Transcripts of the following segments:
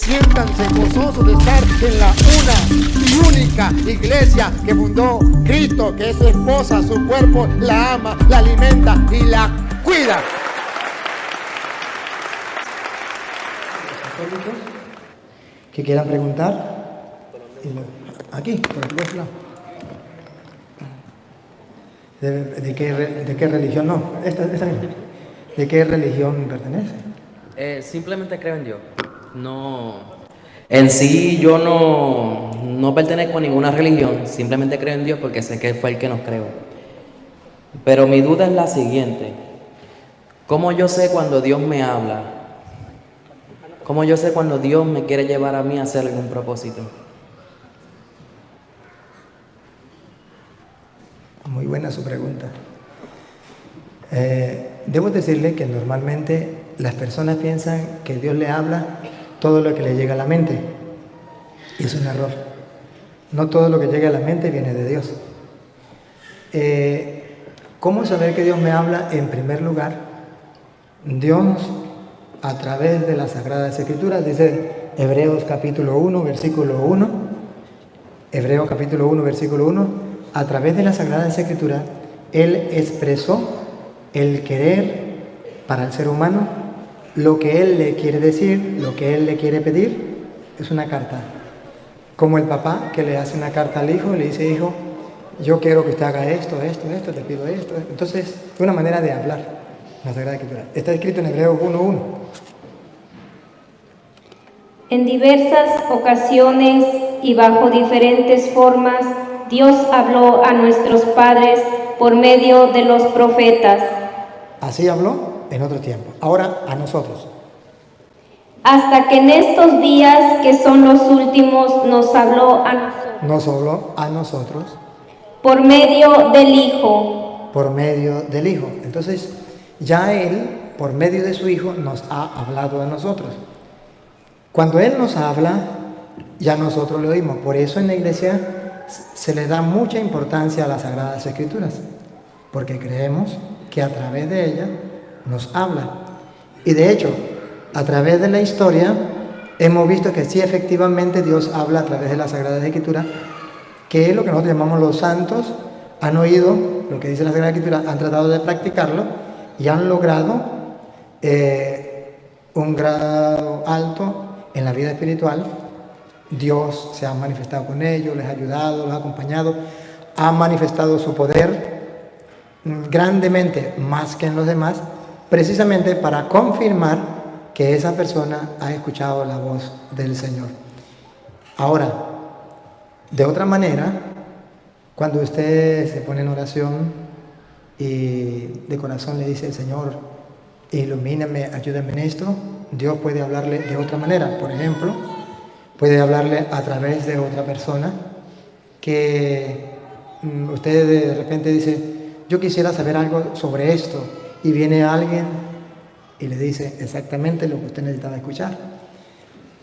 Siéntanse gozosos de estar en la una y única iglesia que fundó Cristo, que es su esposa, su cuerpo, la ama, la alimenta y la cuida. ¿Que quieran preguntar? Aquí, por el otro lado. ¿De qué religión? No, esta misma. ¿De qué religión pertenece? Simplemente creo en Dios. No, en sí yo no pertenezco a ninguna religión, simplemente creo en Dios porque sé que fue el que nos creó. Pero mi duda es la siguiente: ¿cómo yo sé cuando Dios me habla? ¿Cómo yo sé cuando Dios me quiere llevar a mí a hacer algún propósito? Muy buena su pregunta. Debo decirle que normalmente las personas piensan que Dios le habla todo lo que le llega a la mente. Y es un error. No todo lo que llega a la mente viene de Dios. ¿Cómo saber que Dios me habla? En primer lugar, Dios, a través de las Sagradas Escrituras, dice Hebreos capítulo 1, versículo 1, Hebreos capítulo 1, versículo 1, a través de las Sagradas Escrituras, Él expresó el querer para el ser humano, lo que Él le quiere decir, lo que Él le quiere pedir, es una carta. Como el papá que le hace una carta al hijo y le dice: hijo, yo quiero que usted haga esto, te pido esto. Entonces, es una manera de hablar, la Sagrada Escritura. Está escrito en Hebreos 1:1. En diversas ocasiones y bajo diferentes formas, Dios habló a nuestros padres por medio de los profetas. Así habló en otro tiempo. Ahora a nosotros. Hasta que en estos días, que son los últimos, nos habló a nosotros. Nos habló a nosotros. Por medio del Hijo. Por medio del Hijo. Entonces, ya Él, por medio de su Hijo, nos ha hablado a nosotros. Cuando Él nos habla, ya nosotros lo oímos. Por eso en la iglesia se le da mucha importancia a las Sagradas Escrituras, porque creemos que a través de ellas nos habla. Y de hecho, a través de la historia, hemos visto que sí, efectivamente, Dios habla a través de las Sagradas Escrituras, que es lo que nosotros llamamos los santos, han oído lo que dice la Sagrada Escritura, han tratado de practicarlo y han logrado un grado alto en la vida espiritual. Dios se ha manifestado con ellos, les ha ayudado, los ha acompañado, ha manifestado su poder grandemente más que en los demás, precisamente para confirmar que esa persona ha escuchado la voz del Señor. Ahora, de otra manera, cuando usted se pone en oración y de corazón le dice al Señor: ilumíname, ayúdame en esto, Dios puede hablarle de otra manera. Por ejemplo, puede hablarle a través de otra persona que usted de repente dice: yo quisiera saber algo sobre esto, y viene alguien y le dice exactamente lo que usted necesitaba escuchar.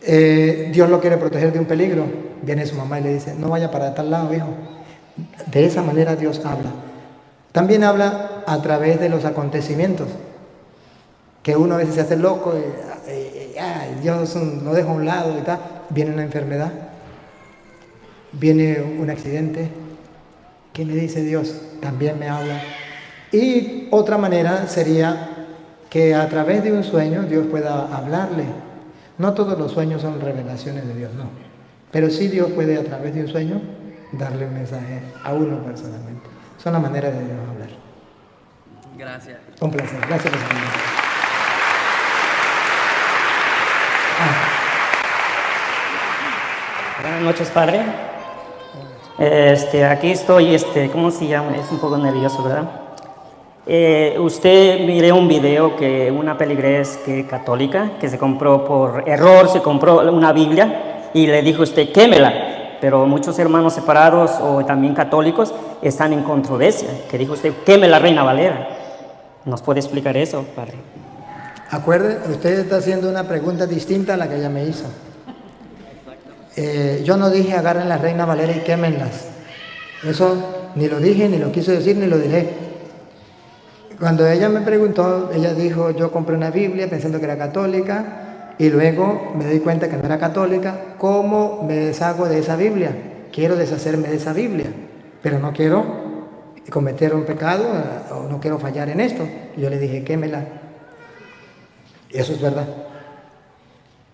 Dios lo quiere proteger de un peligro, viene su mamá y le dice: no vaya para tal lado, hijo. De esa manera Dios habla. También habla a través de los acontecimientos, que uno a veces se hace loco y Dios lo deja a un lado y tal. Viene una enfermedad, viene un accidente. ¿Qué me dice Dios? También me habla. Y otra manera sería que a través de un sueño Dios pueda hablarle. No todos los sueños son revelaciones de Dios, no. Pero sí Dios puede a través de un sueño darle un mensaje a uno personalmente. Son las maneras de Dios hablar. Gracias. Un placer. Gracias por su pregunta. Buenas noches, padre. Aquí estoy, ¿cómo se llama? Es un poco nervioso, ¿verdad? Usted miré un video que una peligrés católica que se compró por error, se compró una Biblia y le dijo usted: quémela. Pero muchos hermanos separados o también católicos están en controversia, que dijo usted: queme la Reina Valera. ¿Nos puede explicar eso, padre? Acuerde, usted está haciendo una pregunta distinta a la que ella me hizo. Yo no dije agarren la Reina Valera y quémenlas. Eso ni lo dije, ni lo quiso decir, ni lo diré. Cuando ella me preguntó, ella dijo: yo compré una Biblia pensando que era católica y luego me doy cuenta que no era católica, ¿cómo me deshago de esa Biblia? Quiero deshacerme de esa Biblia, pero no quiero cometer un pecado o no quiero fallar en esto. Y yo le dije, quémela. Y eso es verdad.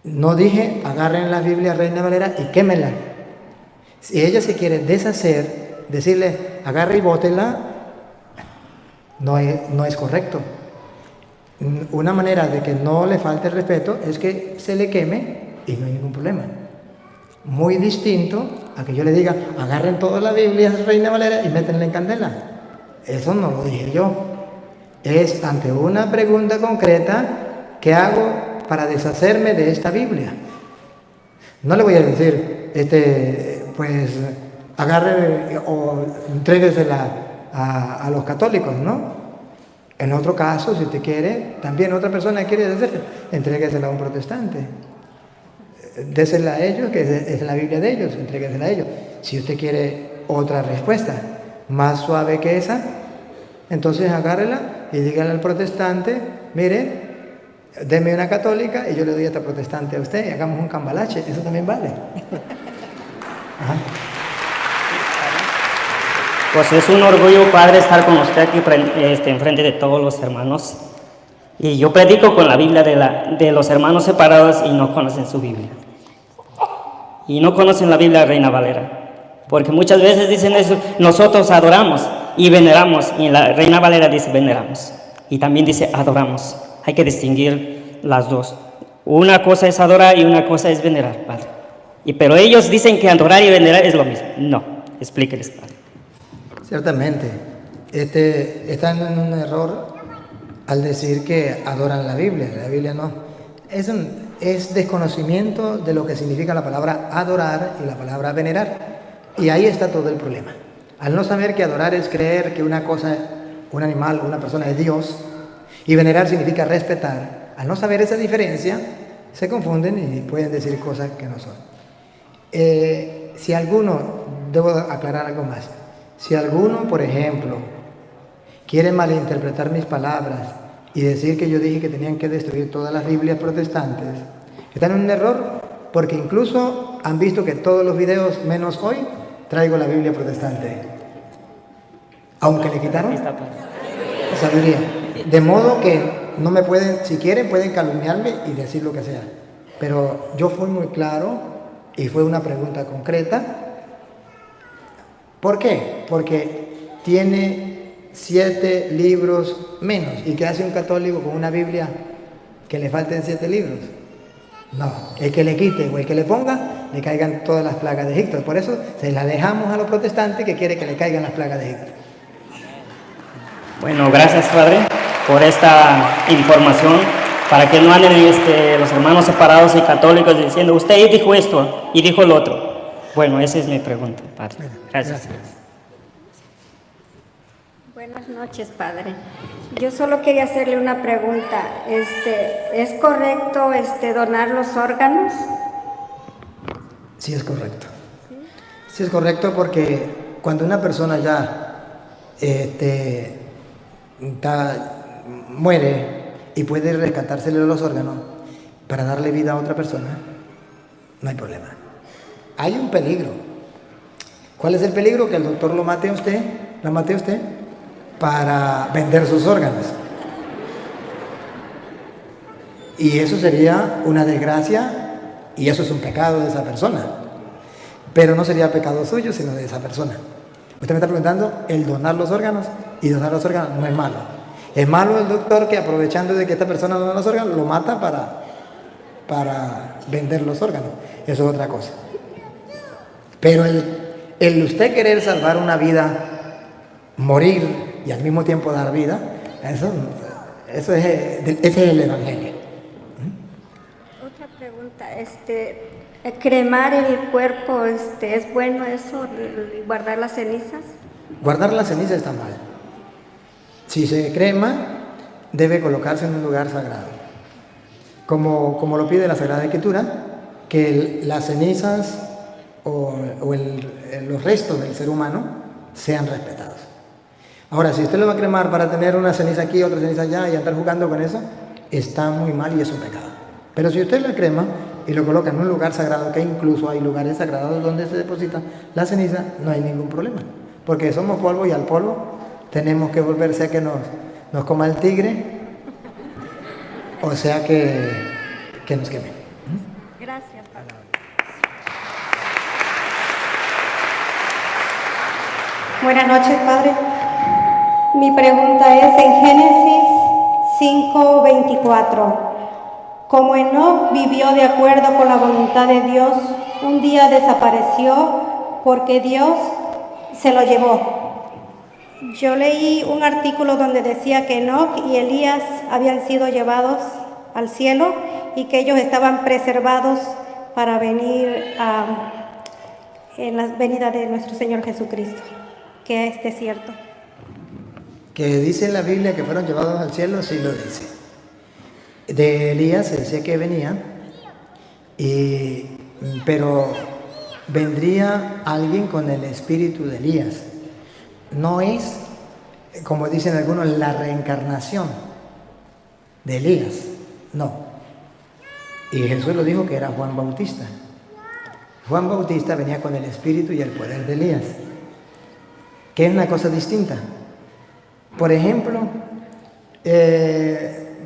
No dije, agarren la Biblia Reina Valera y quémela. Si ella se quiere deshacer, decirle, agarre y bótela, no es correcto. Una manera de que no le falte el respeto es que se le queme y no hay ningún problema. Muy distinto a que yo le diga, agarren toda la Biblia Reina Valera y métenla en candela. Eso no lo dije yo. Es ante una pregunta concreta, ¿qué hago para deshacerme de esta Biblia? No le voy a decir, pues agarre o entréguesela a los católicos, ¿no? En otro caso, si usted quiere, también otra persona quiere deshacerse, entréguesela a un protestante. Désela a ellos, que es la Biblia de ellos, entréguesela a ellos. Si usted quiere otra respuesta más suave que esa, entonces agárrela y dígale al protestante, mire, deme una católica y yo le doy a esta protestante a usted y hagamos un cambalache, eso también vale. Ajá. Pues es un orgullo, Padre, estar con usted aquí enfrente de todos los hermanos. Y yo predico con la Biblia de los hermanos separados y no conocen su Biblia. Y no conocen la Biblia Reina Valera. Porque muchas veces dicen eso, nosotros adoramos y veneramos. Y en la Reina Valera dice veneramos. Y también dice adoramos. Hay que distinguir las dos. Una cosa es adorar y una cosa es venerar, Padre. Pero ellos dicen que adorar y venerar es lo mismo. No, explíqueles, Padre. Ciertamente, están en un error al decir que adoran la Biblia no. Es desconocimiento de lo que significa la palabra adorar y la palabra venerar. Y ahí está todo el problema. Al no saber que adorar es creer que una cosa, un animal, una persona es Dios, y venerar significa respetar, al no saber esa diferencia, se confunden y pueden decir cosas que no son. Si alguno, debo aclarar algo más, si alguno, por ejemplo, quiere malinterpretar mis palabras y decir que yo dije que tenían que destruir todas las Biblias protestantes, están en un error, porque incluso han visto que todos los videos, menos hoy, traigo la Biblia protestante. Aunque le quitaron sabiduría. De modo que no me pueden, si quieren, pueden calumniarme y decir lo que sea. Pero yo fui muy claro y fue una pregunta concreta. ¿Por qué? Porque tiene 7 libros menos. ¿Y qué hace un católico con una Biblia que le falten 7 libros? No, el que le quite o el que le ponga, le caigan todas las plagas de Egipto. Por eso se la dejamos a los protestantes que quieren que le caigan las plagas de Egipto. Bueno, gracias, Padre, por esta información, para que no anden los hermanos separados y católicos diciendo, usted dijo esto y dijo lo otro. Bueno, esa es mi pregunta, Padre. Gracias. Buenas noches, Padre. Yo solo quería hacerle una pregunta. ¿Es correcto donar los órganos? Sí, es correcto. Sí, es correcto, porque cuando una persona ya muere y puede rescatársele los órganos para darle vida a otra persona, no hay problema. Hay un peligro. ¿Cuál es el peligro? Que el doctor lo mate a usted, la mate a usted, para vender sus órganos. Y eso sería una desgracia, y eso es un pecado de esa persona. Pero no sería pecado suyo, sino de esa persona. Usted me está preguntando, el donar los órganos, y donar los órganos no es malo. Es malo el doctor que, aprovechando de que esta persona dona los órganos, lo mata para vender los órganos. Eso es otra cosa. Pero el usted querer salvar una vida, morir y al mismo tiempo dar vida, ese es el Evangelio. Otra pregunta, cremar el cuerpo, ¿es bueno eso, guardar las cenizas? Guardar las cenizas está mal. Si se crema, debe colocarse en un lugar sagrado. Como lo pide la Sagrada Escritura, que las cenizas o los restos del ser humano sean respetados. Ahora, si usted lo va a cremar para tener una ceniza aquí, otra ceniza allá y andar jugando con eso, está muy mal y es un pecado. Pero si usted la crema y lo coloca en un lugar sagrado, que incluso hay lugares sagrados donde se deposita la ceniza, no hay ningún problema. Porque somos polvo y al polvo tenemos que volver, sea que nos coma el tigre, o sea que nos queme. Gracias. Buenas noches, Padre. Mi pregunta es en Génesis 5:24. Como Enoc vivió de acuerdo con la voluntad de Dios, un día desapareció porque Dios se lo llevó. Yo leí un artículo donde decía que Enoc y Elías habían sido llevados al cielo y que ellos estaban preservados para venir en la venida de nuestro Señor Jesucristo. Que es cierto. Que dice en la Biblia que fueron llevados al cielo, sí lo dice. De Elías se decía que venía, pero vendría alguien con el espíritu de Elías. No es, como dicen algunos, la reencarnación de Elías, no. Y Jesús lo dijo que era Juan Bautista. Juan Bautista venía con el espíritu y el poder de Elías, que es una cosa distinta. Por ejemplo,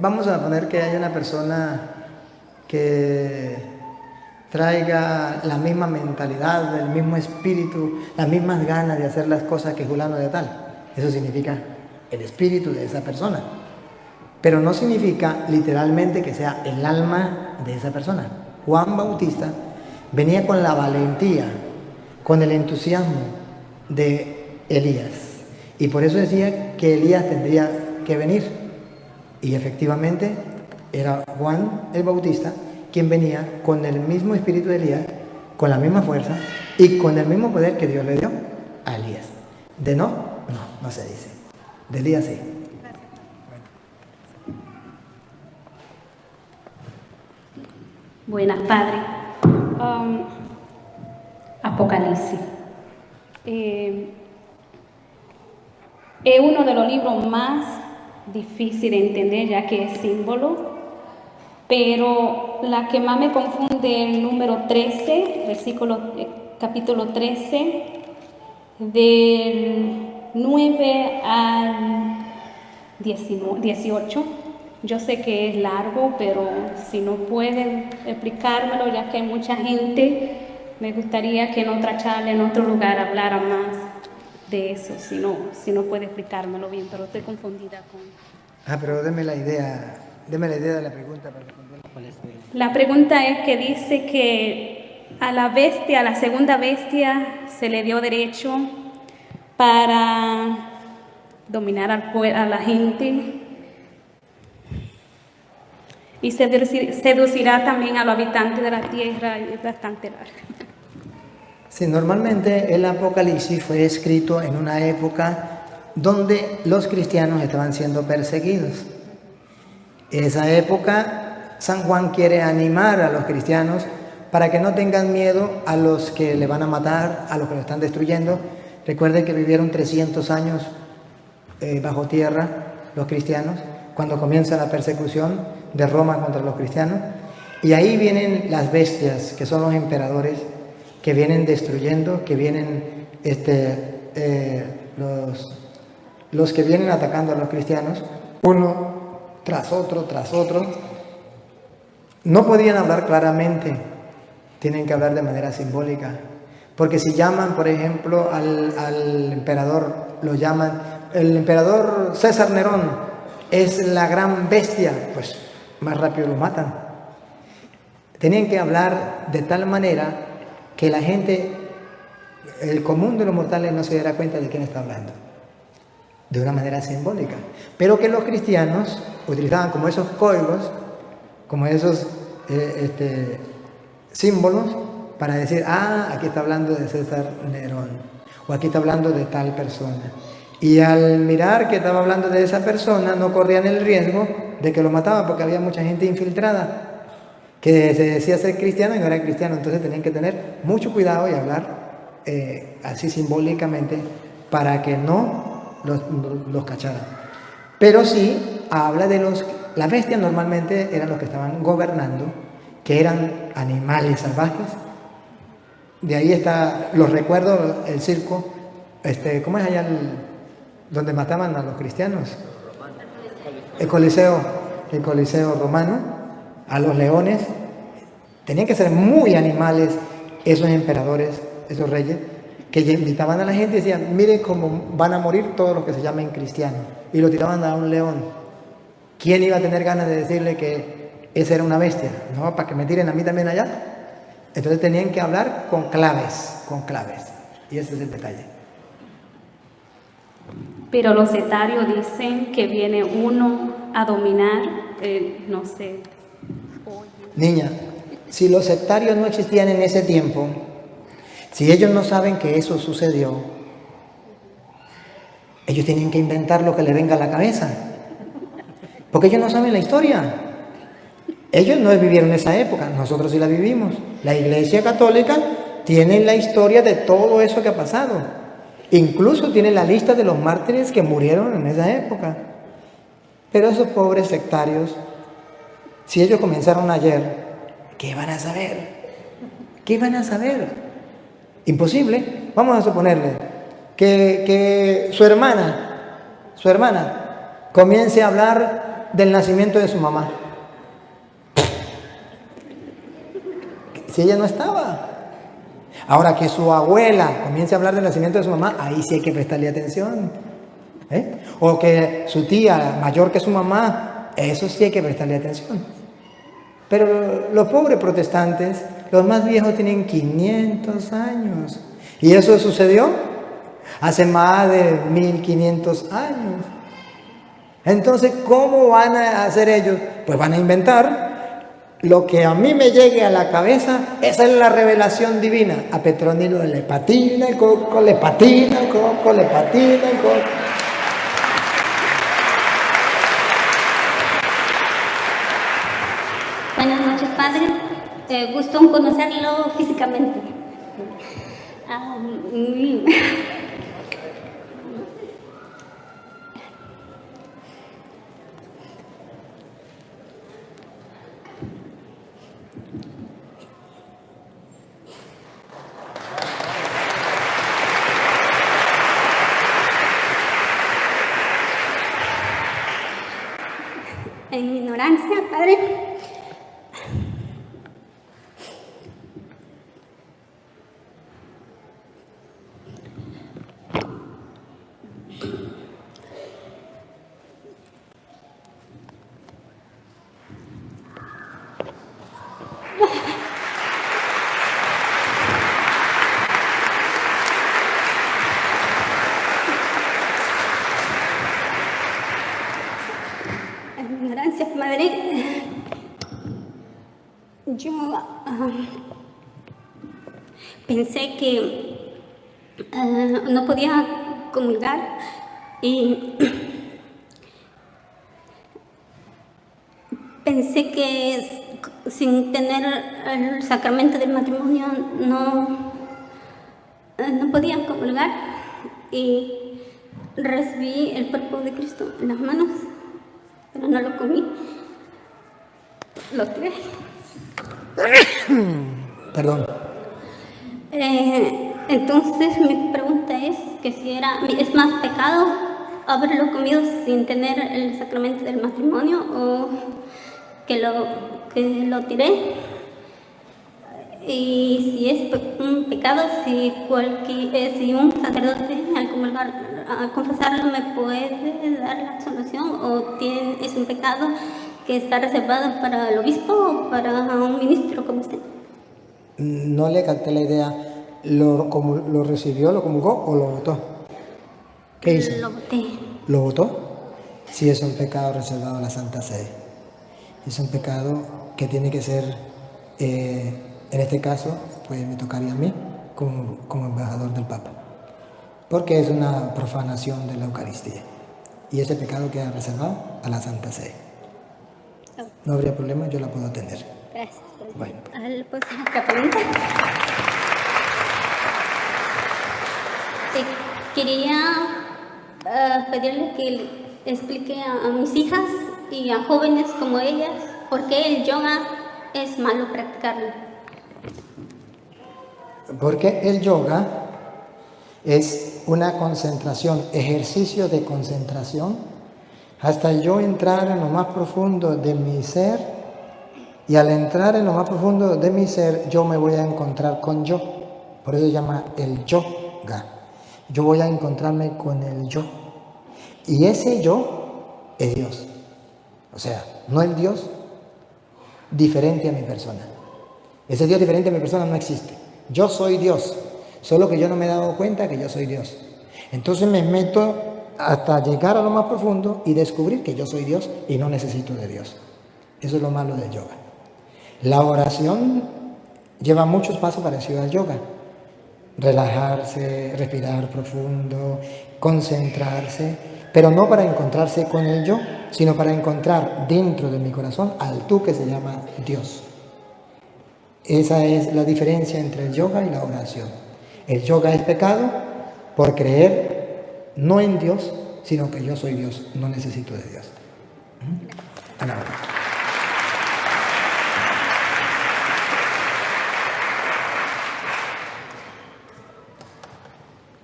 vamos a poner que hay una persona que traiga la misma mentalidad, el mismo espíritu, las mismas ganas de hacer las cosas que fulano de tal. Eso significa el espíritu de esa persona. Pero no significa literalmente que sea el alma de esa persona. Juan Bautista venía con la valentía, con el entusiasmo de Elías. Y por eso decía que Elías tendría que venir. Y efectivamente era Juan el Bautista quien venía con el mismo espíritu de Elías, con la misma fuerza y con el mismo poder que Dios le dio a Elías. De no se dice. De Elías sí. Buenas, Padre. Apocalipsis. Es uno de los libros más difíciles de entender, ya que es símbolo, pero la que más me confunde es el número 13, capítulo 13, del 9 al 18. Yo sé que es largo, pero si no pueden explicármelo, ya que hay mucha gente, me gustaría que en otra charla, en otro lugar, hablara más de eso, si no puede explicármelo bien, pero estoy confundida con... Pero deme la idea de la pregunta para responderla. La pregunta es que dice que a la segunda bestia, se le dio derecho para dominar a la gente y seducirá también a los habitantes de la tierra, y es bastante largo. Sí, normalmente el Apocalipsis fue escrito en una época donde los cristianos estaban siendo perseguidos. En esa época, San Juan quiere animar a los cristianos para que no tengan miedo a los que le van a matar, a los que lo están destruyendo. Recuerden que vivieron 300 años bajo tierra los cristianos, cuando comienza la persecución de Roma contra los cristianos. Y ahí vienen las bestias, que son los emperadores, que vienen destruyendo, que vienen los que vienen atacando a los cristianos, uno tras otro. No podían hablar claramente, tienen que hablar de manera simbólica, porque si llaman, por ejemplo, al emperador, lo llaman, el emperador César Nerón es la gran bestia, pues más rápido lo matan. Tenían que hablar de tal manera que la gente, el común de los mortales, no se diera cuenta de quién está hablando, de una manera simbólica, pero que los cristianos utilizaban como esos códigos, como esos símbolos para decir, aquí está hablando de César Nerón, o aquí está hablando de tal persona. Y al mirar que estaba hablando de esa persona, no corrían el riesgo de que lo mataban, porque había mucha gente infiltrada que se decía ser cristiano y no era cristiano. Entonces tenían que tener mucho cuidado y hablar así simbólicamente para que no los cacharan. Pero sí habla de los Las bestias normalmente eran los que estaban gobernando, que eran animales salvajes. De ahí está, los recuerdo, el circo, ¿cómo es allá donde mataban a los cristianos? El Coliseo romano, a los leones. Tenían que ser muy animales esos emperadores, esos reyes, que invitaban a la gente y decían, mire cómo van a morir todos los que se llamen cristianos. Y lo tiraban a un león. ¿Quién iba a tener ganas de decirle que esa era una bestia? No, para que me tiren a mí también allá. Entonces tenían que hablar con claves. Y ese es el detalle. Pero los sectarios dicen que viene uno a dominar, no sé. Niña, si los sectarios no existían en ese tiempo, si ellos no saben que eso sucedió, ellos tienen que inventar lo que les venga a la cabeza. Porque ellos no saben la historia. Ellos no vivieron esa época, nosotros sí la vivimos. La Iglesia Católica tiene la historia de todo eso que ha pasado. Incluso tiene la lista de los mártires que murieron en esa época. Pero esos pobres sectarios, si ellos comenzaron ayer, ¿qué van a saber? ¿Qué van a saber? Imposible. Vamos a suponerle que su hermana comience a hablar del nacimiento de su mamá. Si ella no estaba. Ahora que su abuela comience a hablar del nacimiento de su mamá, ahí sí hay que prestarle atención. O que su tía, mayor que su mamá, eso sí hay que prestarle atención. Pero los pobres protestantes, los más viejos, tienen 500 años. Y eso sucedió hace más de 1500 años. Entonces, ¿cómo van a hacer ellos? Pues van a inventar lo que a mí me llegue a la cabeza. Esa es la revelación divina. A Petronilo le patina, el coco le patina, el coco le patina, el coco. Buenas noches, padre. Gusto en conocerlo físicamente. En mi ignorancia, padre, madre, yo pensé que no podía comulgar y pensé que sin tener el sacramento del matrimonio no podía comulgar, y recibí el cuerpo de Cristo en las manos, pero no lo comí, lo tiré. Perdón. Entonces mi pregunta es que si es más pecado haberlo comido sin tener el sacramento del matrimonio, o que lo tiré, y si es un pecado, si un sacerdote al confesarlo me puede dar la absolución, o es un pecado que está reservado para el obispo o para un ministro como usted. No le capté la idea. ¿Lo recibió, lo comulgó o lo votó? ¿Qué hizo? Lo voté. ¿Lo votó? Sí, es un pecado reservado a la Santa Sede. Es un pecado que tiene que ser, en este caso, pues me tocaría a mí como embajador del Papa, porque es una profanación de la Eucaristía, y ese pecado queda reservado a la Santa Sede. No habría problema, yo la puedo atender. Gracias. Bueno. ¿Puedo hacer otra pregunta? Quería pedirle que explique a mis hijas y a jóvenes como ellas, ¿por qué el yoga es malo practicarlo? Porque el yoga es una concentración, ejercicio de concentración, hasta yo entrar en lo más profundo de mi ser, y al entrar en lo más profundo de mi ser, yo me voy a encontrar con yo. Por eso se llama el yoga. Yo voy a encontrarme con el yo. Y ese yo es Dios. O sea, no el Dios diferente a mi persona. Ese Dios diferente a mi persona no existe. Yo soy Dios, solo que yo no me he dado cuenta que yo soy Dios. Entonces me meto hasta llegar a lo más profundo y descubrir que yo soy Dios y no necesito de Dios. Eso es lo malo del yoga. La oración lleva muchos pasos parecidos al yoga. Relajarse, respirar profundo, concentrarse, pero no para encontrarse con el yo, sino para encontrar dentro de mi corazón al tú que se llama Dios. Esa es la diferencia entre el yoga y la oración. El yoga es pecado por creer no en Dios, sino que yo soy Dios, no necesito de Dios. Ana.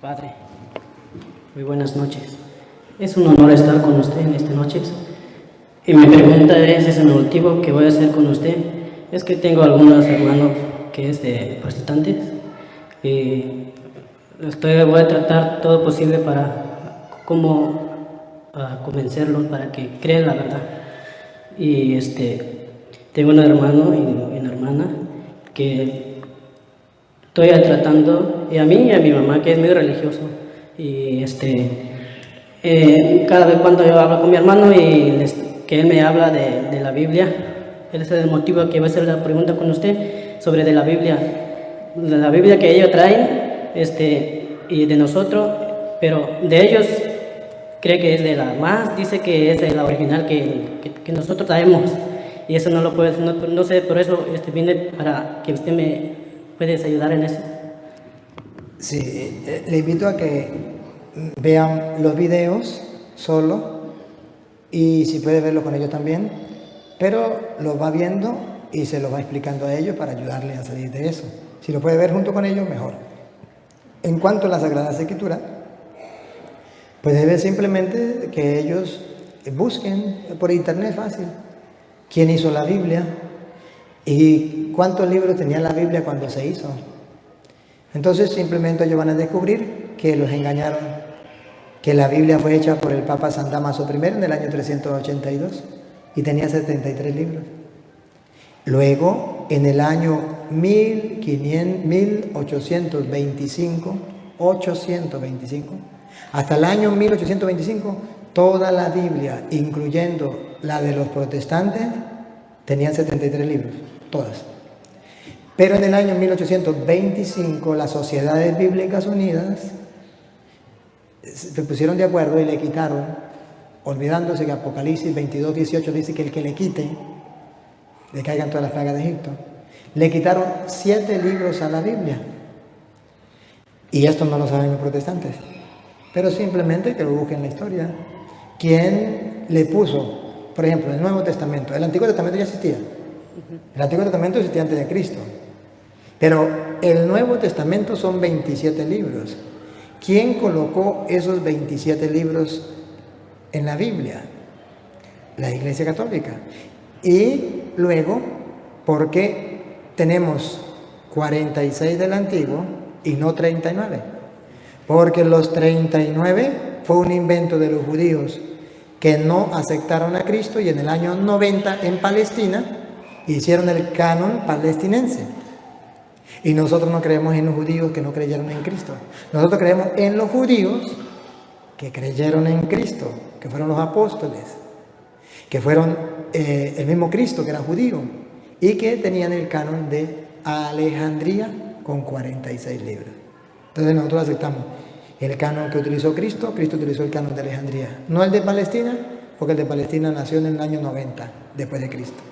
Padre, muy buenas noches. Es un honor estar con usted en esta noche. Y mi pregunta es el motivo que voy a hacer con usted. Es que tengo algunos hermanos que es de protestantes y voy a tratar todo posible para convencerlos para que crean la verdad. Y tengo un hermano y una hermana que estoy tratando, y a mí y a mi mamá, que es muy religioso, y cada vez cuando yo hablo con mi hermano y que él me habla de la Biblia, ese es el motivo que voy a hacer la pregunta con usted sobre de la Biblia que ellos traen, y de nosotros, pero de ellos cree que es de la más, dice que es de la original que nosotros traemos, y eso no lo puedo, no sé, por eso vine para que usted me puede ayudar en eso. Sí, le invito a que vean los videos solo, y si puede verlo con ellos también, pero lo va viendo y se lo va explicando a ellos para ayudarles a salir de eso. Si lo puede ver junto con ellos, mejor. En cuanto a la Sagrada Escritura, pues debe simplemente que ellos busquen por internet fácil quién hizo la Biblia y cuántos libros tenía la Biblia cuando se hizo. Entonces simplemente ellos van a descubrir que los engañaron, que la Biblia fue hecha por el Papa San Damaso I en el año 382 y tenía 73 libros. Luego, en el año 1825, hasta el año 1825, toda la Biblia, incluyendo la de los protestantes, tenían 73 libros, todas. Pero en el año 1825, las Sociedades Bíblicas Unidas se pusieron de acuerdo y le quitaron, olvidándose que Apocalipsis 22:18 dice que el que le quite, le caigan todas las plagas de Egipto. Le quitaron 7 libros a la Biblia. Y esto no lo saben los protestantes. Pero simplemente que lo busquen en la historia. ¿Quién le puso, por ejemplo, el Nuevo Testamento? El Antiguo Testamento ya existía. El Antiguo Testamento existía antes de Cristo. Pero el Nuevo Testamento son 27 libros. ¿Quién colocó esos 27 libros en la Biblia? La Iglesia Católica. Y luego, ¿por qué tenemos 46 del Antiguo y no 39? Porque los 39 fue un invento de los judíos que no aceptaron a Cristo, y en el año 90 en Palestina hicieron el canon palestinense. Y nosotros no creemos en los judíos que no creyeron en Cristo. Nosotros creemos en los judíos que creyeron en Cristo, que fueron los apóstoles, que fueron el mismo Cristo que era judío y que tenían el canon de Alejandría con 46 libros. Entonces nosotros aceptamos el canon que utilizó Cristo. Cristo utilizó el canon de Alejandría, no el de Palestina, porque el de Palestina nació en el año 90 después de Cristo.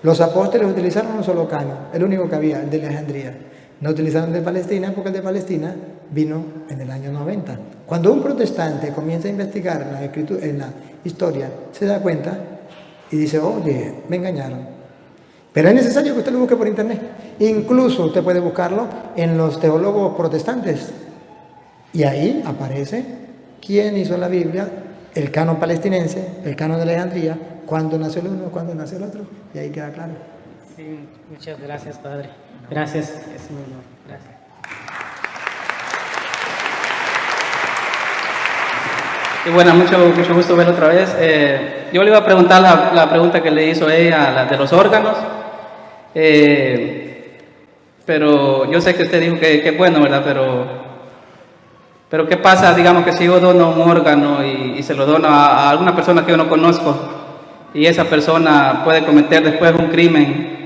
Los apóstoles utilizaron un solo canon, el único que había, el de Alejandría. No utilizaron el de Palestina porque el de Palestina vino en el año 90. Cuando un protestante comienza a investigar en la historia, se da cuenta y dice, oye, me engañaron. Pero es necesario que usted lo busque por internet. Incluso usted puede buscarlo en los teólogos protestantes. Y ahí aparece quién hizo la Biblia, el canon palestinense, el canon de Alejandría, cuándo nació el uno, cuándo nació el otro. Y ahí queda claro. Sí, muchas gracias, Padre. Gracias, es un honor. Gracias. Y bueno, mucho gusto verlo otra vez. Yo le iba a preguntar la pregunta que le hizo ella, la de los órganos. Pero yo sé que usted dijo que es bueno, ¿verdad? Pero ¿qué pasa, digamos, que si yo dono un órgano y se lo dono a alguna persona que yo no conozco y esa persona puede cometer después un crimen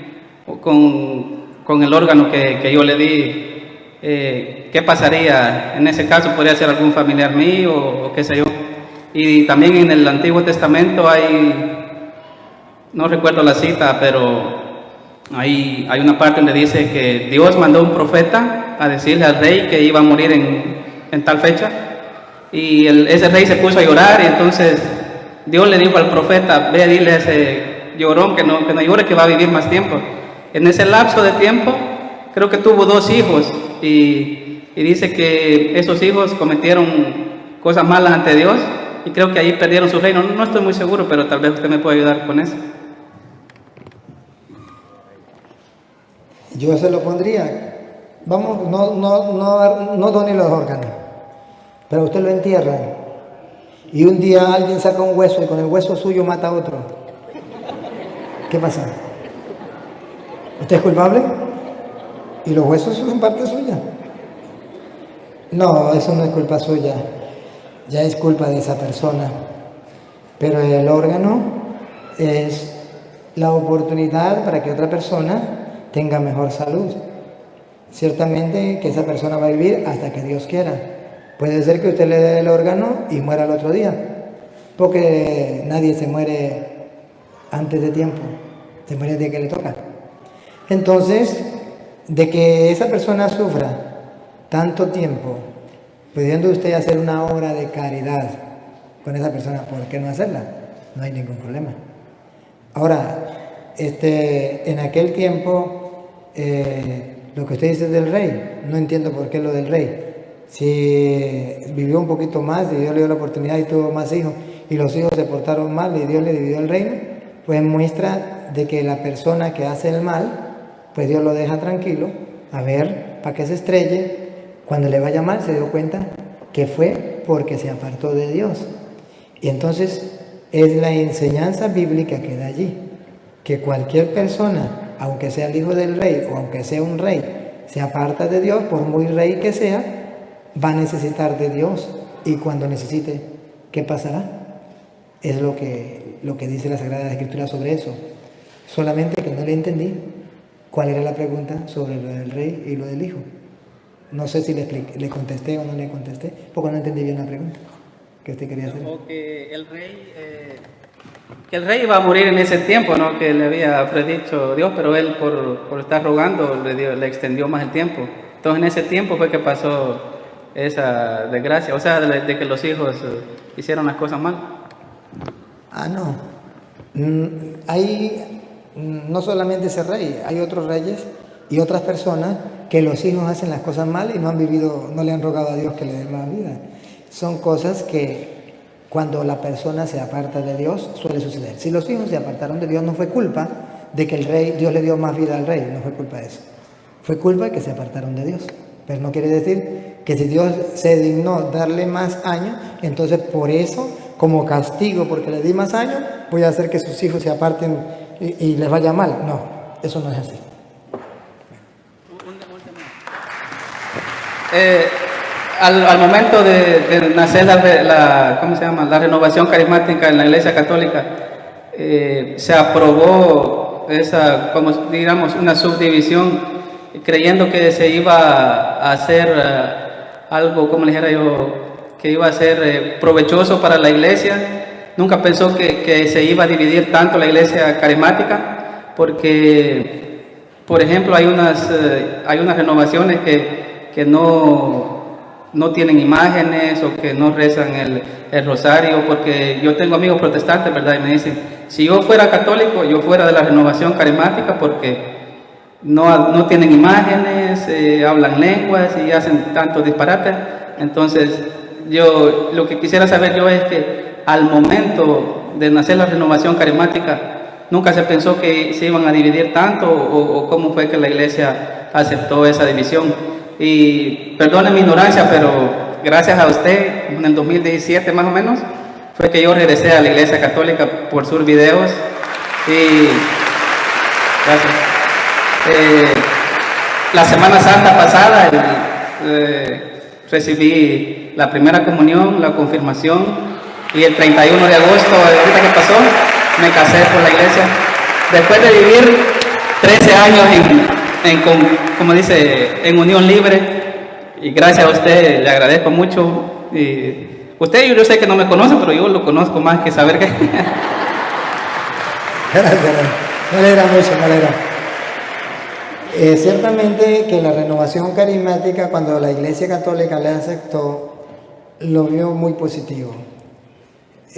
con el órgano que yo le di? ¿Qué pasaría? En ese caso podría ser algún familiar mío o qué sé yo. Y también en el Antiguo Testamento hay, no recuerdo la cita, pero hay una parte donde dice que Dios mandó un profeta a decirle al rey que iba a morir en tal fecha, y ese rey se puso a llorar, y entonces Dios le dijo al profeta, ve a dile a ese llorón que no llore, que va a vivir más tiempo. En ese lapso de tiempo creo que tuvo 2 hijos, y dice que esos hijos cometieron cosas malas ante Dios, y creo que ahí perdieron su reino. No estoy muy seguro, pero tal vez usted me puede ayudar con eso. Yo se lo pondría, vamos, no done los órganos, pero usted lo entierra y un día alguien saca un hueso y con el hueso suyo mata a otro. ¿Qué pasa? ¿Usted es culpable? ¿Y los huesos son parte suya? No, eso no es culpa suya, ya es culpa de esa persona. Pero el órgano es la oportunidad para que otra persona tenga mejor salud. Ciertamente que esa persona va a vivir hasta que Dios quiera. Puede ser que usted le dé el órgano y muera el otro día, porque nadie se muere antes de tiempo, se muere de que le toca. Entonces, de que esa persona sufra tanto tiempo, pudiendo usted hacer una obra de caridad con esa persona, ¿por qué no hacerla? No hay ningún problema. Ahora, en aquel tiempo, lo que usted dice del rey, no entiendo por qué lo del rey. Si vivió un poquito más y Dios le dio la oportunidad y tuvo más hijos y los hijos se portaron mal y Dios le dividió el reino, pues muestra de que la persona que hace el mal, pues Dios lo deja tranquilo, a ver, para que se estrelle. Cuando le vaya mal se dio cuenta que fue porque se apartó de Dios. Y entonces es la enseñanza bíblica que da allí, que cualquier persona, aunque sea el hijo del rey o aunque sea un rey, se aparta de Dios, por muy rey que sea, va a necesitar de Dios. Y cuando necesite, ¿qué pasará? Es lo que dice la Sagrada Escritura sobre eso. Solamente que no le entendí cuál era la pregunta sobre lo del rey y lo del hijo. No sé si le contesté o no le contesté, porque no entendí bien la pregunta que usted quería hacer. O que el rey iba a morir en ese tiempo, ¿no? Que le había predicho Dios, pero él por estar rogando le extendió más el tiempo. Entonces en ese tiempo fue que pasó esa desgracia, o sea, de que los hijos hicieron las cosas mal. No. Hay no solamente ese rey, hay otros reyes y otras personas que los hijos hacen las cosas mal y no le han rogado a Dios que le dé más vida. Son cosas que cuando la persona se aparta de Dios suele suceder. Si los hijos se apartaron de Dios, no fue culpa de que Dios le dio más vida al rey, no fue culpa de eso. Fue culpa de que se apartaron de Dios. Pero no quiere decir que si Dios se dignó darle más años, entonces por eso, como castigo porque le di más años, voy a hacer que sus hijos se aparten y les vaya mal. No, eso no es así. Al momento de nacer la renovación carismática en la Iglesia Católica, se aprobó una subdivisión, creyendo que se iba a hacer algo, como le dijera yo, que iba a ser provechoso para la Iglesia. Nunca pensó que se iba a dividir tanto la Iglesia carismática, porque, por ejemplo, hay unas renovaciones que no tienen imágenes o que no rezan el rosario, porque yo tengo amigos protestantes, ¿verdad? Y me dicen, si yo fuera católico, yo fuera de la Renovación Carismática, porque no tienen imágenes, hablan lenguas y hacen tantos disparates. Entonces, yo lo que quisiera saber yo es que al momento de nacer la Renovación Carismática, nunca se pensó que se iban a dividir tanto, o cómo fue que la iglesia aceptó esa división. Y perdone mi ignorancia, pero gracias a usted, en el 2017 más o menos, fue que yo regresé a la iglesia católica por sus videos. Y gracias. La Semana Santa pasada recibí la primera comunión, la confirmación, y el 31 de agosto, ahorita que pasó, me casé por la iglesia. Después de vivir 13 años como dice, en unión libre, y gracias a usted le agradezco mucho. Y usted, yo sé que no me conoce, pero yo lo conozco más que saber que... Gracias, me alegra mucho, me alegra. Ciertamente que la Renovación Carismática, cuando la Iglesia Católica le aceptó, lo vio muy positivo.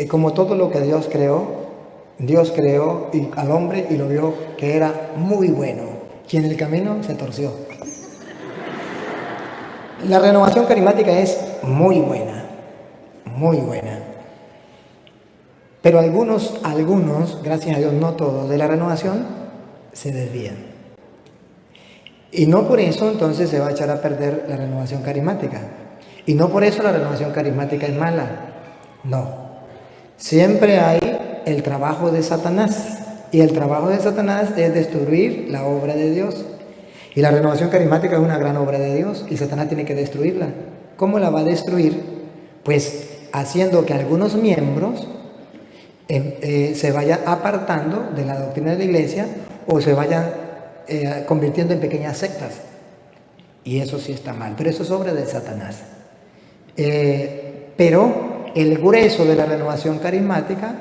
Como todo lo que Dios creó al hombre y lo vio que era muy bueno, y en el camino se torció. La Renovación Carismática es muy buena, muy buena. Pero algunos, gracias a Dios, no todos, de la renovación se desvían. Y no por eso entonces se va a echar a perder la Renovación Carismática. Y no por eso la Renovación Carismática es mala. No. Siempre hay el trabajo de Satanás. Y el trabajo de Satanás es destruir la obra de Dios. Y la Renovación Carismática es una gran obra de Dios y Satanás tiene que destruirla. ¿Cómo la va a destruir? Pues haciendo que algunos miembros se vayan apartando de la doctrina de la iglesia o se vayan convirtiendo en pequeñas sectas. Y eso sí está mal, pero eso es obra de Satanás. Pero el grueso de la Renovación Carismática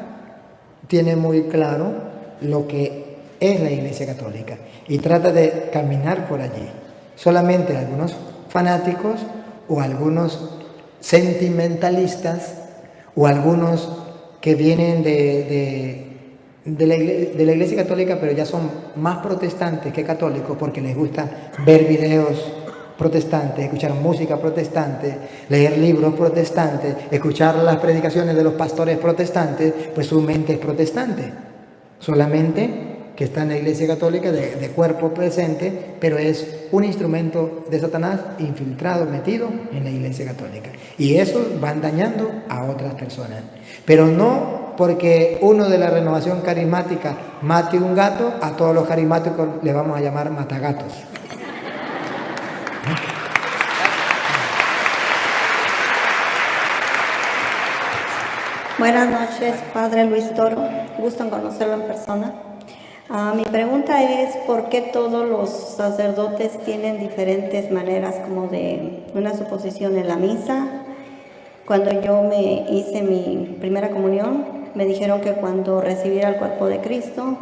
tiene muy claro lo que es la Iglesia Católica y trata de caminar por allí. Solamente algunos fanáticos o algunos sentimentalistas o algunos que vienen de la Iglesia Católica, pero ya son más protestantes que católicos porque les gusta ver videos protestantes, escuchar música protestante, leer libros protestantes, escuchar las predicaciones de los pastores protestantes, pues su mente es protestante. Solamente que está en la Iglesia Católica de cuerpo presente, pero es un instrumento de Satanás infiltrado, metido en la Iglesia Católica. Y eso van dañando a otras personas. Pero no porque uno de la Renovación Carismática mate un gato, a todos los carismáticos le vamos a llamar matagatos. Buenas noches, Padre Luis Toro. Gusto en conocerlo en persona. Mi pregunta es, ¿por qué todos los sacerdotes tienen diferentes maneras como de una suposición en la misa? Cuando yo me hice mi primera comunión, me dijeron que cuando recibiera el cuerpo de Cristo,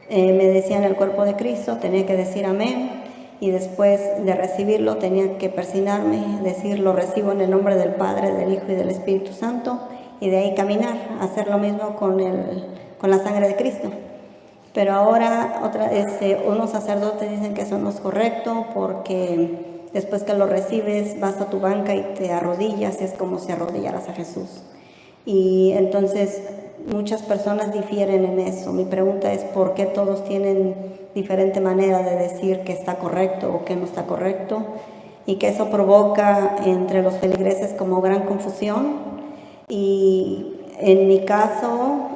me decían el cuerpo de Cristo, tenía que decir amén, y después de recibirlo tenía que persignarme, decir lo recibo en el nombre del Padre, del Hijo y del Espíritu Santo, y de ahí caminar, hacer lo mismo con la sangre de Cristo. Pero ahora unos sacerdotes dicen que eso no es correcto porque después que lo recibes vas a tu banca y te arrodillas, y es como si arrodillaras a Jesús. Y entonces muchas personas difieren en eso. Mi pregunta es ¿por qué todos tienen diferente manera de decir que está correcto o que no está correcto? Y que eso provoca entre los feligreses como gran confusión. Y en mi caso,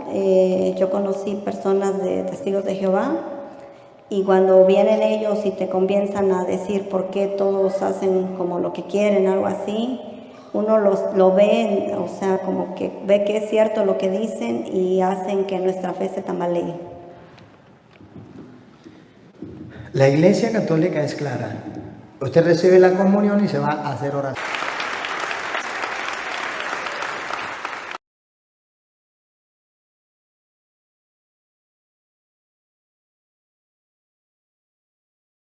yo conocí personas de Testigos de Jehová y cuando vienen ellos y te comienzan a decir por qué todos hacen como lo que quieren, algo así, uno lo ve, o sea, como que ve que es cierto lo que dicen y hacen que nuestra fe se tambalee. La Iglesia Católica es clara. Usted recibe la comunión y se va a hacer oración.